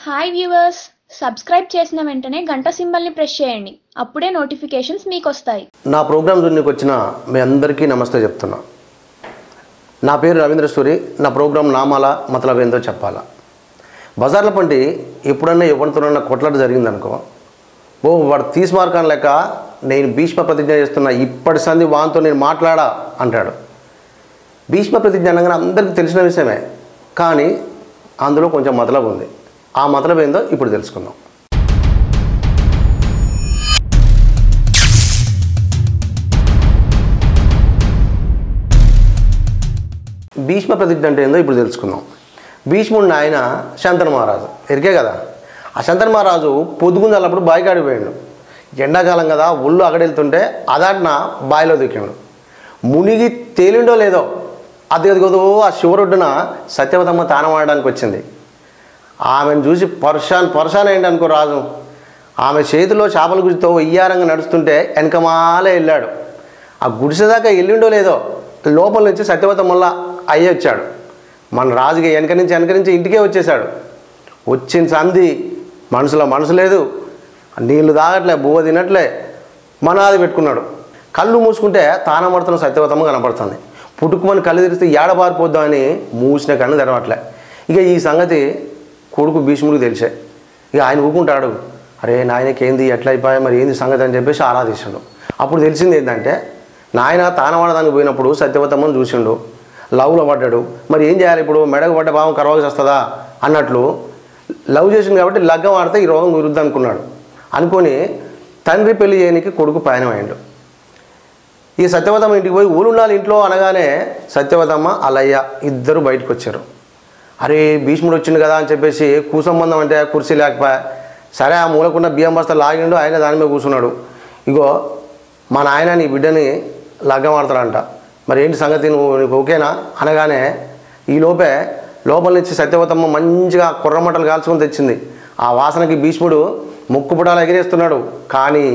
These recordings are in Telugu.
హాయ్ వ్యూవర్స్, సబ్స్క్రైబ్ చేసిన వెంటనే గంట సింబల్ని ప్రెస్ చేయండి. అప్పుడే నోటిఫికేషన్స్ మీకు వస్తాయి. నా ప్రోగ్రామ్ జూనికి వచ్చిన మీ అందరికీ నమస్తే చెప్తున్నా. నా పేరు రవీంద్ర సూరి. నా ప్రోగ్రామ్ నామాల మతలబ్ ఏందో చెప్పాలా. బజార్ల పంటి ఎప్పుడన్నా ఎవరితోనన్నా కొట్లాట జరిగిందనుకో, వాడు తీస్మార్కాన్ లెక్క నేను భీష్మ ప్రతిజ్ఞ చేస్తున్నా, ఇప్పటి సంధి వాంతో నేను మాట్లాడా అంటాడు. భీష్మ ప్రతిజ్ఞ అనగానే అందరికీ తెలిసిన విషయమే, కానీ అందులో కొంచెం మతలబు ఉంది. ఆ మతలబు ఏందో ఇప్పుడు తెలుసుకుందాం. భీష్మ ప్రతిజ్ఞ అంటే ఏందో ఇప్పుడు తెలుసుకుందాం. భీష్ముడిని ఆయన శంతను మహారాజు ఎరికే కదా. ఆ శంతను మహారాజు పొద్దుగుంజాలప్పుడు బాయికాడికి పోయాడు. ఎండాకాలం కదా, ఒళ్ళు అగడెళ్తుంటే అదాటిన బాయిలో దిక్కాడు. మునిగి తేలిండో లేదో అదిగదిగదో ఆ శివరొడ్డున సత్యవతమ్మ తానం ఆడడానికి వచ్చింది. ఆమెను చూసి పర్షాన్ అయ్యింది అనుకో రాజు. ఆమె చేతిలో చేపల గుడితో ఇయ్యారంగా నడుస్తుంటే వెనకమాలే వెళ్ళాడు. ఆ గుడిసెదాకా వెళ్ళిండో లేదో లోపల నుంచి సత్యవతమ్మల్లా అయ్యి వచ్చాడు. మన రాజుకి వెనక నుంచి ఇంటికే వచ్చేసాడు. వచ్చిన సంధి మనసు లేదు, నీళ్లు తాగట్లే, బువ్వ తినట్లే, మనాది పెట్టుకున్నాడు. కళ్ళు మూసుకుంటే తానం పడుతున్న సత్యవతమ్మ కనపడుతుంది. పుట్టుకుమని కళ్ళు తెరిస్తే ఏడబారిపోద్దామని మూసిన కన్ను తెరవట్లే. ఇక ఈ సంగతి కొడుకు భీష్ముడికి తెలిసే. ఇక ఆయన ఊరుకుంటాడు. అరే నాయనకి ఏంది ఎట్లా అయిపోయా, మరి ఏంది సంగతి అని చెప్పేసి ఆరాధించాడు. అప్పుడు తెలిసింది ఏంటంటే, నాయన తానవాడదానికి పోయినప్పుడు సత్యవతమ్మను చూసిండు, లవ్లో పడ్డాడు. మరి ఏం చేయాలి ఇప్పుడు, మెడకు పడ్డ భావం కరవాల్సి వస్తుందా అన్నట్లు లవ్ చేసింది కాబట్టి లగ్గం ఆడితే ఈ రోగం కుదురుద్ది అనుకున్నాడు. అనుకొని తండ్రి పెళ్లి చేయడానికి కొడుకు పయనమైండు. ఈ సత్యవతమ్మ ఇంటికి పోయి ఊరుండాలి ఇంట్లో అనగానే సత్యవతమ్మ అలయ్య ఇద్దరు బయటకు వచ్చారు. అరే భీష్ముడు వచ్చిండు కదా అని చెప్పేసి కూసంబంధం అంటే కుర్చీ లేకపోయా. సరే ఆ మూలకున్న బియ్యం బస్తా లాగిండు, ఆయన దాని మీద కూర్చున్నాడు. ఇగో మా నాయన నీ బిడ్డని లగ్గం ఆడతాడంట, మరి ఏంటి సంగతి, నీకు ఓకేనా అనగానే ఈ లోపల నుంచి సత్యవతమ్మ మంచిగా కుర్రమట్టలు కాల్చుకొని తెచ్చింది. ఆ వాసనకి భీష్ముడు ముక్కుపుటాలు ఎగిరేస్తున్నాడు. కానీ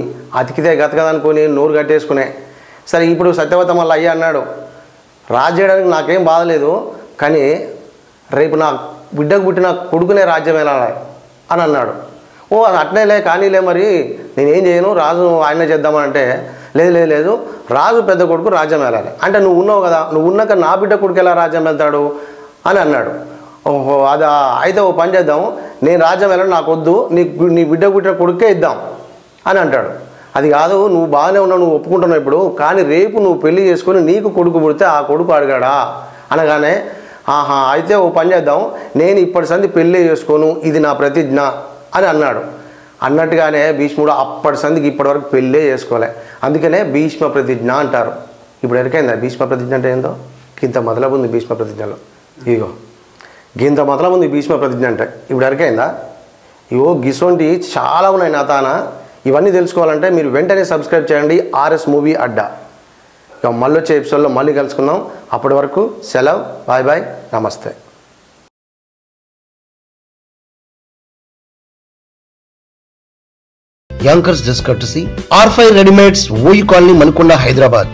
అతికితే గతకదనుకొని నోరు కట్టేసుకునే. సరే ఇప్పుడు సత్యవతమ్మ అయ్య అన్నాడు, రాజు చేయడానికి నాకేం బాధలేదు, కానీ రేపు నా బిడ్డకు పుట్టిన కొడుకునే రాజ్యం వెళ్ళాలి అని అన్నాడు. ఓ అది అట్నేలే కానీలే, మరి నేనేం చేయను, రాజు ఆయనే చేద్దామని అంటే లేదు రాజు పెద్ద కొడుకు రాజ్యం వెళ్ళాలి అంటే నువ్వు ఉన్నావు కదా, నువ్వు ఉన్నాక నా బిడ్డ కొడుకు ఎలా రాజ్యం వెళ్తాడు అని అన్నాడు. ఓహో అది అయితే ఓ పని చేద్దాం, నేను రాజ్యం వెళ్ళను, నాకు వద్దు, నీ బిడ్డ పుట్టిన కొడుకే ఇద్దాం అని అంటాడు. అది కాదు, నువ్వు బాగానే ఉన్నావు, నువ్వు ఒప్పుకుంటున్నావు ఇప్పుడు, కానీ రేపు నువ్వు పెళ్లి చేసుకొని నీకు కొడుకు పుడితే ఆ కొడుకు అడిగాడా అనగానే ఆహా అయితే ఓ పని చేద్దాం, నేను ఇప్పటి సంది పెళ్ళి చేసుకోను, ఇది నా ప్రతిజ్ఞ అని అన్నాడు. అన్నట్టుగానే భీష్ముడు అప్పటి సందికి ఇప్పటి వరకు పెళ్ళే చేసుకోలే. అందుకనే భీష్మ ప్రతిజ్ఞ అంటారు. ఇప్పుడు ఎరికైందా భీష్మ ప్రతిజ్ఞ అంటే ఏందో? గింత మొదలబు ఉంది భీష్మ ప్రతిజ్ఞలో. ఇగో గింత మొదలబు ఉంది భీష్మ ప్రతిజ్ఞ అంటే. ఇప్పుడు ఎరికైందా? ఇగో గిసోంటి చాలా ఉన్నాయి నా తాన. ఇవన్నీ తెలుసుకోవాలంటే మీరు వెంటనే సబ్స్క్రైబ్ చేయండి RS మూవీ అడ్డా. ఇక మళ్ళీ వచ్చే ఎపిసోడ్లో మళ్ళీ కలుసుకుందాం. అప్పటి వరకు సెలవు, బాయ్, నమస్తే. Yankers just courtesy R5 Readymades, Woyi Colony, Manukunda, Hyderabad.